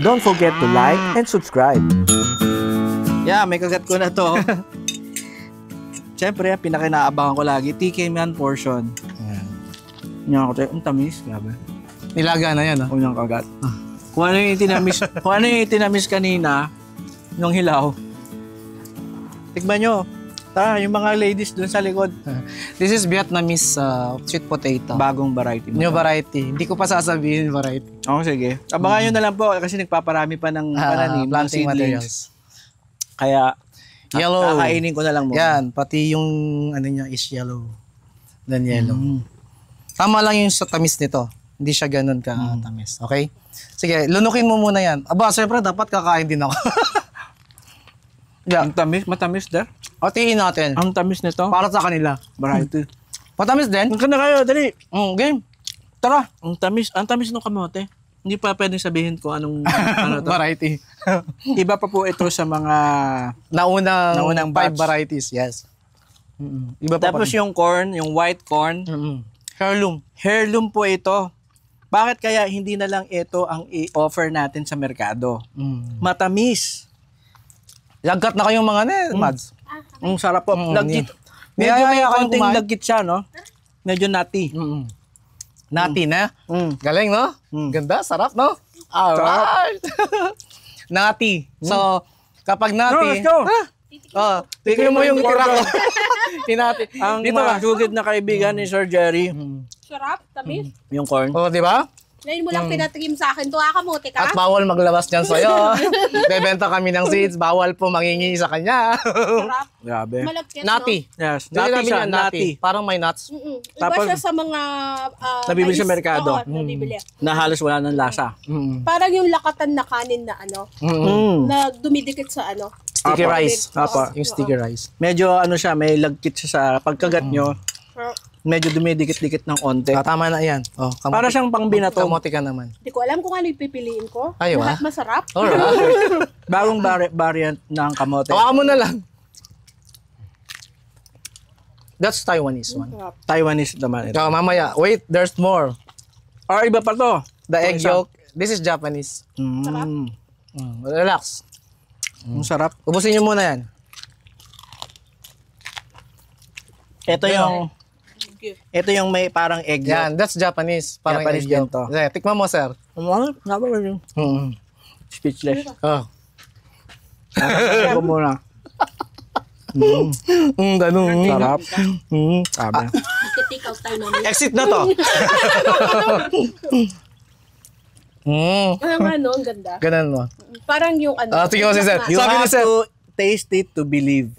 Don't forget to like and subscribe. Yeah, may kagat ko na to. Siyempre, pinakinaabangan ko lagi, TK Man portion. Ayan. Yan ako tayo, ang tamis, grabe. Nilaga na yan, oh. Unang kagat. Kung ano yung itinamis, kung ano yung itinamis kanina, yung hilaw. Tikman nyo. Tara, yung mga ladies dun sa likod. This is Vietnamese sweet potato. Bagong variety. New variety. Hindi ko pa sasabihin variety. Oo, sige. Abangan nyo na lang po kasi nagpaparami pa ng pananim, ng planting seedlings. materials. Kaya, Yellow. kakainin ko na lang mo. Yan, pati yung ano niya is yellow. Then yellow. Tama lang yung sa tamis nito. Hindi siya ganun ka-tamis. Okay? Sige, lunukin mo muna yan. Aba, siyempre dapat kakain din ako. Yeah. Ang tamis, matamis der. O, tingin natin. Ang tamis nito. Para sa kanila. Variety. Matamis din? Ang na kayo, dali. Game. Tara. Ang tamis ng kamote. Hindi pa pwedeng sabihin kung anong ano to. Variety. Iba pa po ito sa mga Naunang 5 batch. varieties, yes. Iba pa tapos yung corn, yung white corn, heirloom. heirloom po ito. Bakit kaya hindi na lang ito ang i-offer natin sa merkado? Matamis. Lagkat na kayong mga Mads. Ang sarap po. Lagkit. Medyo may Niyayaya kayong konting kumain? lagkit siya, no? Medyo nutty. Nati na. Galing, no? Ganda, sarap, no? Alright. Nati. So, kapag nati... let's go. Tignan mo yung tira ko. Tinati. Ang Dito ba? masugid na kaibigan ni Sir Jerry, Sarap, tamis. yung corn. Oh, di ba? Ngayon mo lang pinatikim sa akin. Tuwa ka, muti ka. At bawal maglabas niyan sa'yo. Bebenta kami ng seeds, bawal po mangingi sa kanya. Sarap. Grabe. Malagkit, Nati. Yes, Nati nutty siya, siya, nutty. nati. Parang may nuts. no? Iba Tapos- siya sa mga... Nabibili sa mais. merkado. Oo, nabibili. Na halos wala ng lasa. Parang yung lakatan na kanin na na dumidikit sa Sticky Apa. rice. Apa. Yung sticky rice. Medyo may lagkit siya sa pagkagat nyo. Medyo dumidikit-dikit ng onte. Tama na yan. Oh, Para siyang pang binatong. Kamote ka naman. Hindi ko alam kung ano ipipiliin ko. Ayaw, Lahat masarap. Alright. Bagong variant ng kamote. Hawakan mo na lang. That's Taiwanese one. Taiwanese naman ito. Kaya mamaya, wait, there's more. Or iba pa to. The egg isa. yolk. This is Japanese. Relax. Ang sarap. Ubusin nyo muna yan. Ito yung may parang egg yolk. Yan, that's Japanese. Parang Japanese egg yolk. din to. Yeah, tikman mo, sir. Ano? Nga ba yun? Speechless. Oh. Sabi ko muna. Ganun. Sarap. Sabi. Take out tayo namin. Exit na to. Ang ganda. Ganun mo. Parang yung Sige mo si sir. You Sabi ni have sir. to taste it to believe.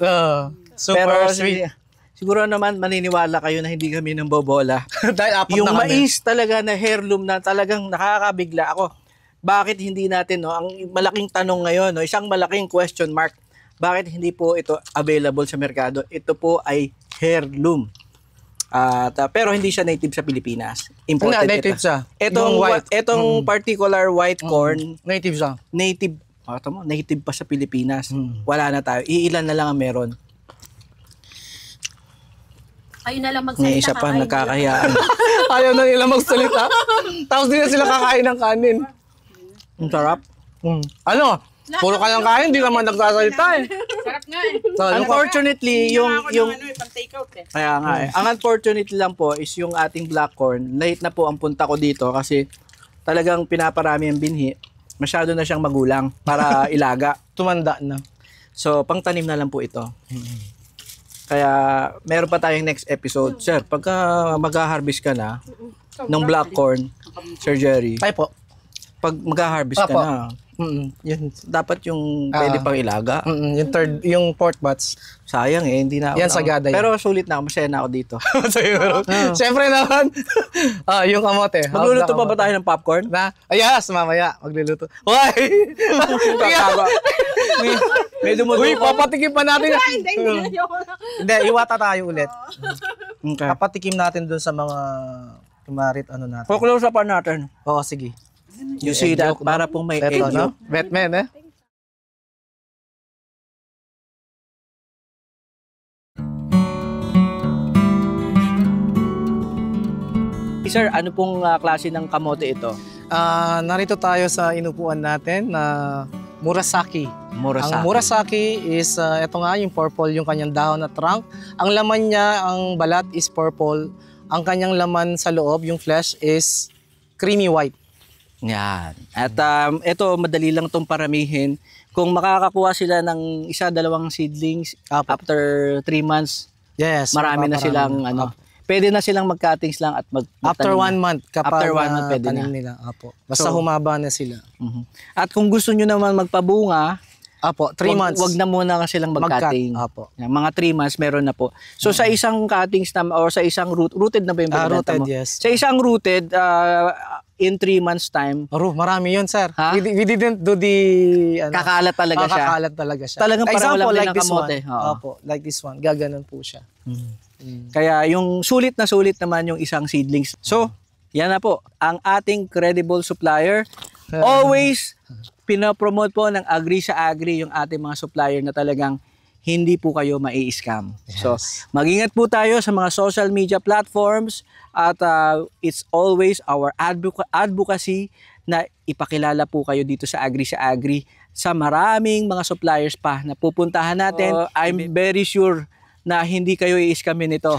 Super Pero sweet. siguro naman maniniwala kayo na hindi kami ng bobola. Dahil apat Yung na kami. mais talaga na heirloom na talagang nakakabigla ako. Bakit hindi natin, no? Ang malaking tanong ngayon, no? Isang malaking question mark. Bakit hindi po ito available sa merkado? Ito po ay heirloom. Pero hindi siya native sa Pilipinas. Imported Native ito. siya. Itong, Yung white. itong particular white corn, Native siya. native. Native pa sa Pilipinas. Wala na tayo. Iilan na lang ang meron. Ayun na lang magsalita. May isa pa nakakahiyaan. Ayaw na nila magsalita. Tapos di na sila kakain ng kanin. Ang sarap. Ano? Puro ka ng kain, di naman nagsasalita eh. Sarap nga eh. So, Unfortunately, yung Pan-take out eh. kaya nga eh. Ang unfortunately lang po is yung ating black corn. Late na po ang punta ko dito kasi talagang pinaparami ang binhi. Masyado na siyang magulang para ilaga. tumanda na. So, pangtanim na lang po ito. Kaya, meron pa tayong next episode. Sir, pagka mag-harvest ka na ng black corn, Sir Jerry, Tayo po. pag mag-harvest ka Apo. na, Yun. dapat yung pwede pang ilaga. Yung fourth batch. Sayang eh, hindi na ako. Yan, sagada yan. Pero sulit na ako, masaya na ako dito. Siyempre naman. Yung kamote. Magluluto pa ba tayo ng popcorn? Yes, mamaya. Magluluto. Hoy! May dumudugo. Uy, papatikim pa natin. Hindi. Hindi, iwata tayo ulit. Okay. Papatikim natin dun sa mga kumarit natin. Close up natin. Oo, sige. You see that? Para pong may egg Ito, yolk. no? Batman, eh? Sir, ano pong klase ng kamote ito? Narito tayo sa inupuan natin na Murasaki. Murasaki. Ang Murasaki is, ito nga yung purple yung kanyang dahon na trunk. Ang laman niya, ang balat is purple. Ang kanyang laman sa loob, yung flesh is creamy white. Yan. At ito, madali lang itong paramihin. Kung makakakuha sila ng isa, dalawang seedlings Apo. after 3 months, Yes. marami na silang pwede na silang mag-cuttings lang at After magtanim. 1 month, kapag After 1 month, pwede tanim na. nila. Apo. Basta So, humaba na sila. Mhm. At kung gusto nyo naman magpabunga, Apo, 3 months. wag na muna silang mag-cutting. Apo. Yan, mga 3 months meron na po. So sa isang cuttings na or sa isang rooted na ba yung binibenta Rooted, mo? yes. Sa isang rooted in 3 months time, Marami yun, sir. Ha? We didn't do the... kakalat talaga siya. Kakalat talaga siya. Talagang parang Example, walang like this pinakamote. one. Oo. Apo, like this one. Gaganon po siya. Kaya yung sulit na sulit naman yung isang seedlings. So, yan na po. Ang ating credible supplier. Always pinapromote po ng Agri sa Agri yung ating mga supplier na talagang hindi po kayo mai-scam. So, mag-ingat po tayo sa mga social media platforms at it's always our advocacy na ipakilala po kayo dito sa Agri sa maraming mga suppliers pa na pupuntahan natin. I'm very sure na hindi kayo i-scamin nito.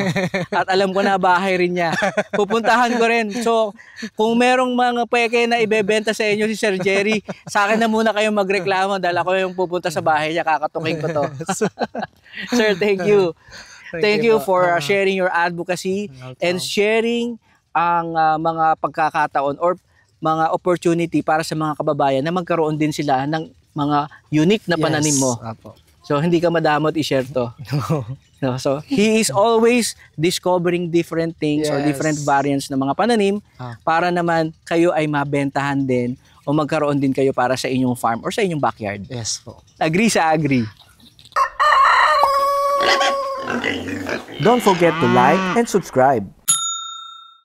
At alam ko na bahay rin niya. Pupuntahan ko rin. So, kung merong mga peke na ibebenta sa inyo si Sir Jerry, sa akin na muna kayo magreklamo dahil ako yung pupunta sa bahay niya, kakatukin ko to. Sir, thank you. Thank you for sharing your advocacy and sharing ang mga pagkakataon or mga opportunity para sa mga kababayan na magkaroon din sila ng mga unique na pananim mo. Apo. So, hindi ka madamot i-share to. No, so, he is always discovering different things or different variants ng mga pananim para naman kayo ay mabentahan din o magkaroon din kayo para sa inyong farm or sa inyong backyard. Yes po. Agree sa Agri. Don't forget to like and subscribe.